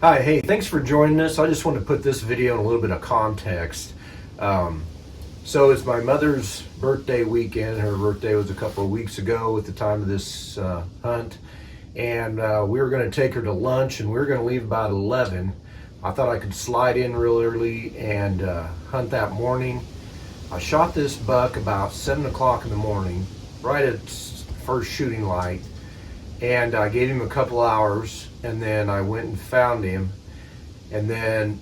Hi, hey, thanks for joining us. I just wanted to put this video in a little bit of context. So it's my mother's birthday weekend. Her birthday was a couple of weeks ago at the time of this hunt. And we were going to take her to lunch, and we were going to leave about 11. I thought I could slide in real early and hunt that morning. I shot this buck about 7 o'clock in the morning, right at first shooting light. And I gave him a couple hours, and then I went and found him. And then,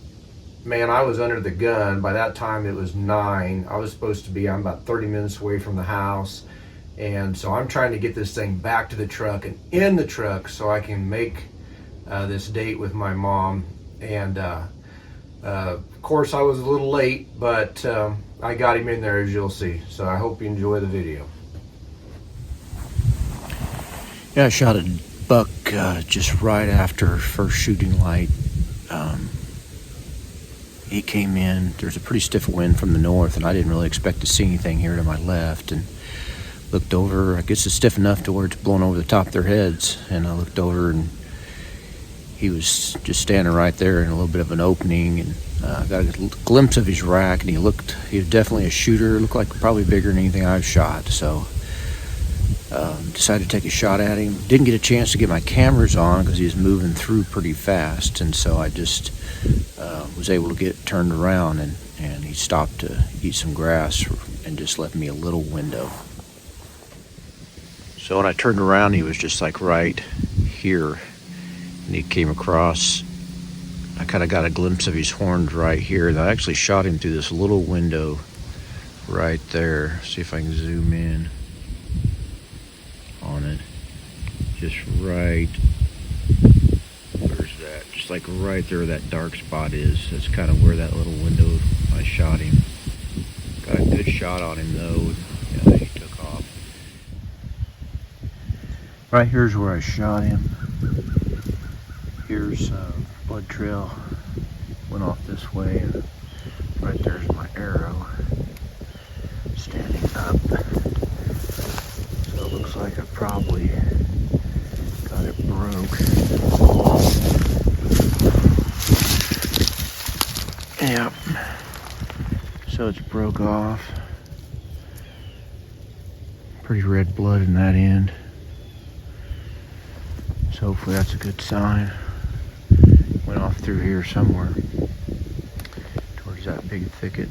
man, I was under the gun. By that time it was 9. I was supposed to be, I'm about 30 minutes away from the house. And so I'm trying to get this thing back to the truck and in the truck so I can make this date with my mom. And of course I was a little late, but I got him in there, as you'll see. So I hope you enjoy the video. Yeah, I shot a buck just right after first shooting light. He came in. There's a pretty stiff wind from the north, and I didn't really expect to see anything here to my left. And looked over. I guess it's stiff enough to where it's blowing over the top of their heads. And I looked over, and he was just standing right there in a little bit of an opening. And I got a glimpse of his rack, and he was definitely a shooter. Looked like probably bigger than anything I've shot. So decided to take a shot at him. Didn't get a chance to get my cameras on because he was moving through pretty fast, and so I just was able to get turned around, and he stopped to eat some grass and just left me a little window. So when I turned around, he was just like right here, and he came across. I kind of got a glimpse of his horns right here, and I actually shot him through this little window right there. See if I can zoom in on it. Just right, where's that? Just like right there where that dark spot is. That's kind of where that little window I shot him. Got a good shot on him though. Yeah, he took off. Right here's where I shot him. Here's blood trail. Went off this way, and right there's my arrow standing up. So it looks like I probably got it broke. Yep. So it's broke off. Pretty red blood in that end. So hopefully that's a good sign. Went off through here somewhere towards that big thicket.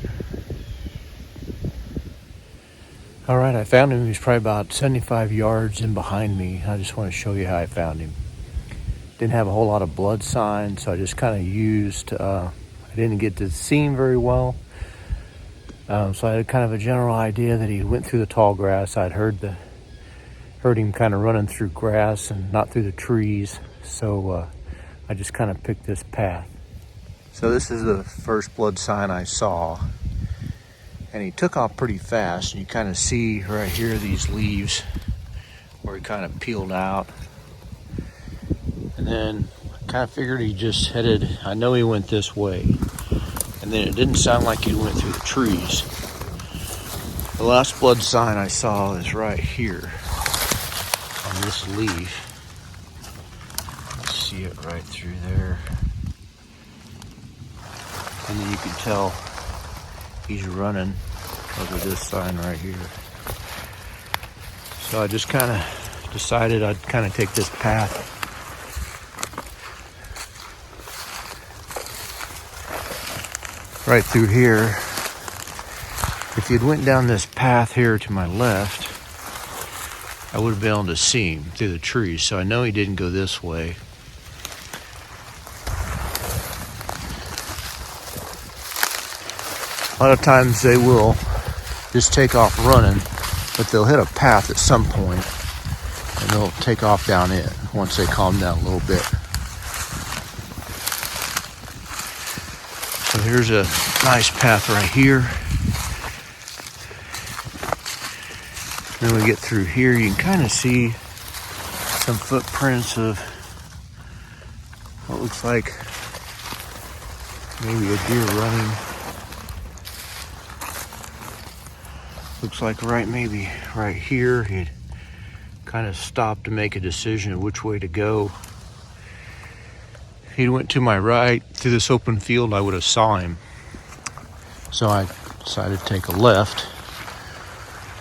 All right, I found him. He's probably about 75 yards in behind me. I just want to show you how I found him. Didn't have a whole lot of blood signs, so I just kind of used, I didn't get to see him very well. So I had kind of a general idea that he went through the tall grass. I'd heard him kind of running through grass and not through the trees. So I just kind of picked this path. So this is the first blood sign I saw. And he took off pretty fast, and you kind of see right here these leaves where he kind of peeled out. And then I kind of figured he just headed, I know he went this way. And then it didn't sound like he went through the trees. The last blood sign I saw is right here on this leaf. See it right through there. And then you can tell he's running because of this sign right here. So I just kind of decided I'd kind of take this path. Right through here. If you'd went down this path here to my left, I would have been able to see him through the trees. So I know he didn't go this way. A lot of times they will just take off running, but they'll hit a path at some point, and they'll take off down it once they calm down a little bit. So here's a nice path right here. Then we get through here, you can kind of see some footprints of what looks like maybe a deer running. Looks like maybe right here, he'd kind of stopped to make a decision of which way to go. he went to my right through this open field, I would have saw him. So I decided to take a left,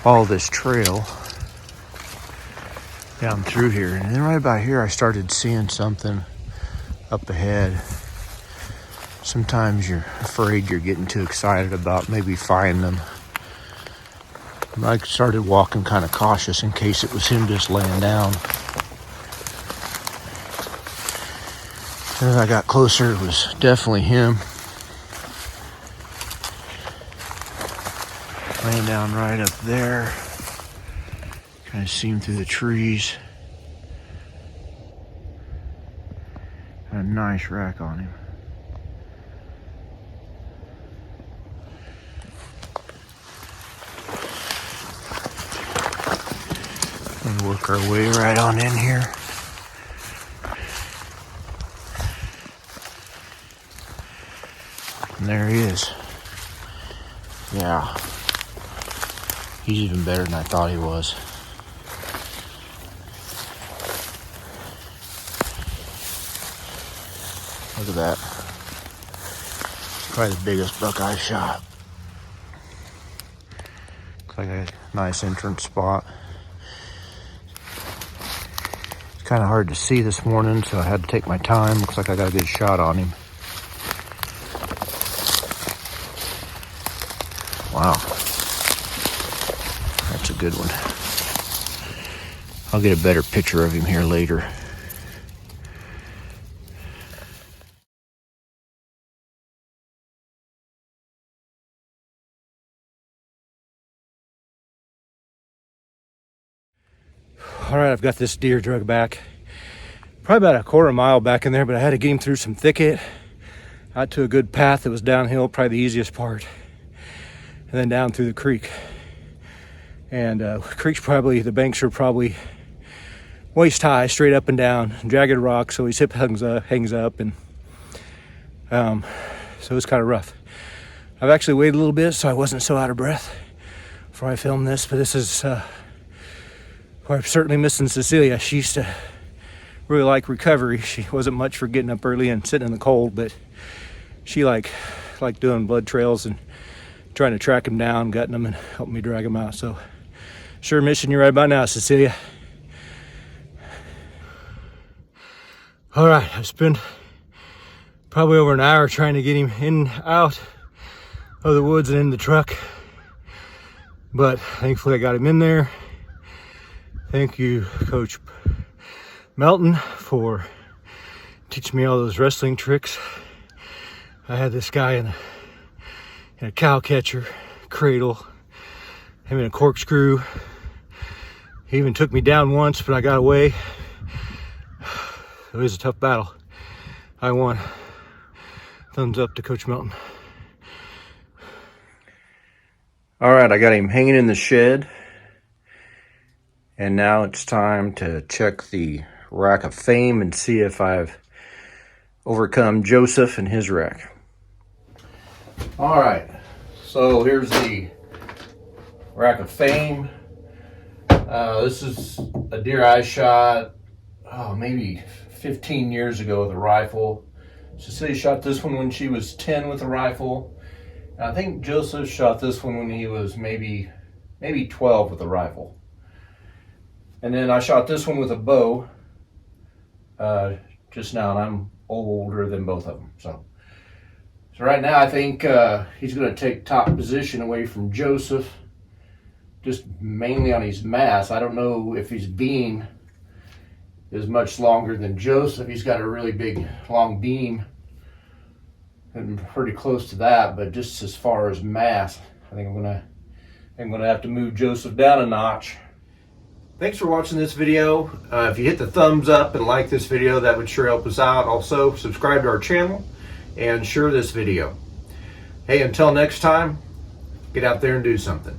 follow this trail down through here. And then right about here, I started seeing something up ahead. Sometimes you're afraid you're getting too excited about maybe finding them. I started walking kind of cautious in case it was him just laying down. And as I got closer, it was definitely him. Laying down right up there. Kind of see him through the trees. Got a nice rack on him. And work our way right on in here. And there he is. Yeah. He's even better than I thought he was. Look at that. Probably the biggest buck I shot. Looks like a nice entrance spot. It's kind of hard to see this morning, so I had to take my time. Looks like I got a good shot on him. Wow. That's a good one. I'll get a better picture of him here later. All right, I've got this deer drug back. Probably about a quarter mile back in there, but I had to get him through some thicket, out to a good path that was downhill, probably the easiest part, and then down through the creek. And the banks are probably waist high, straight up and down, jagged rock, so his hip hangs up, and so it's kind of rough. I've actually waited a little bit, so I wasn't so out of breath before I filmed this, but this is I'm certainly missing Cecilia. She used to really like recovery. She wasn't much for getting up early and sitting in the cold, but she liked doing blood trails and trying to track him down, gutting them, and helping me drag him out. So sure missing you right about now, Cecilia. All right, I've spent probably over an hour trying to get him in, out of the woods and in the truck, but thankfully I got him in there. Thank you, Coach Melton, for teaching me all those wrestling tricks. I had this guy in a cow catcher, cradle, him in a corkscrew. He even took me down once, but I got away. It was a tough battle. I won. Thumbs up to Coach Melton. All right, I got him hanging in the shed. And now it's time to check the rack of fame and see if I've overcome Joseph and his rack. All right, so here's the rack of fame. This is a deer I shot, maybe 15 years ago with a rifle. Cecilia shot this one when she was 10 with a rifle. And I think Joseph shot this one when he was maybe 12 with a rifle. And then I shot this one with a bow just now, and I'm older than both of them. So right now I think he's going to take top position away from Joseph, just mainly on his mass. I don't know if his beam is much longer than Joseph. He's got a really big, long beam, and pretty close to that. But just as far as mass, I think I'm gonna have to move Joseph down a notch. Thanks for watching this video. If you hit the thumbs up and like this video, that would sure help us out. Also, subscribe to our channel and share this video. Hey, until next time, get out there and do something.